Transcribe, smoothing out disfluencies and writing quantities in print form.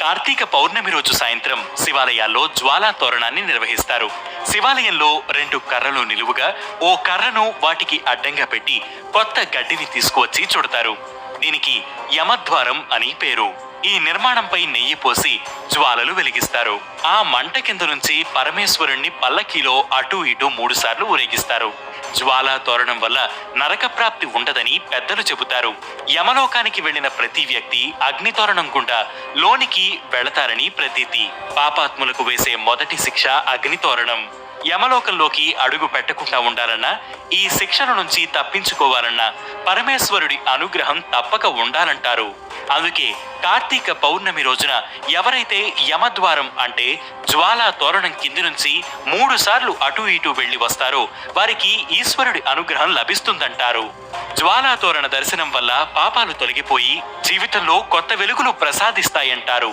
కార్తీక పౌర్ణమి రోజు సాయంత్రం శివాలయాల్లో జ్వాలా తోరణాన్ని నిర్వహిస్తారు. శివాలయంలో 2 కర్రలు నిలువుగా, ఓ కర్రను వాటికి అడ్డంగా పెట్టి కొత్త గడ్డిని తీసుకువచ్చి చుడతారు. దీనికి యమద్వారం అని పేరు. ఈ నిర్మాణంపై నెయ్యి పోసి జ్వాలలు వెలిగిస్తారు. ఆ మంట కింద నుంచి పరమేశ్వరుణ్ణి పల్లకీలో అటూ ఇటూ 3 సార్లు ఊరేగిస్తారు. జ్వాలా తోరణం వల్ల నరక ప్రాప్తి ఉండదని పెద్దలు చెబుతారు. యమలోకానికి వెళ్లిన ప్రతి వ్యక్తి అగ్నితోరణం గుండా లోనికి వెళతారని ప్రతీతి. పాపాత్ములకు వేసే మొదటి శిక్ష అగ్నితోరణం. యమలోకంలోకి అడుగు పెట్టకుండా ఉండాలన్నా, ఈ శిక్షల నుంచి తప్పించుకోవాలన్నా పరమేశ్వరుడి అనుగ్రహం తప్పక ఉండాలంటారు. అందుకే కార్తీక పౌర్ణమి రోజున ఎవరైతే యమద్వారం అంటే జ్వాలా తోరణం కింది నుంచి 3 సార్లు అటూ ఇటూ వెళ్లి వస్తారో వారికి ఈశ్వరుడి అనుగ్రహం లభిస్తుందంటారు. జ్వాలా తోరణ దర్శనం వల్ల పాపాలు తొలగిపోయి జీవితంలో కొత్త వెలుగులు ప్రసాదిస్తాయంటారు.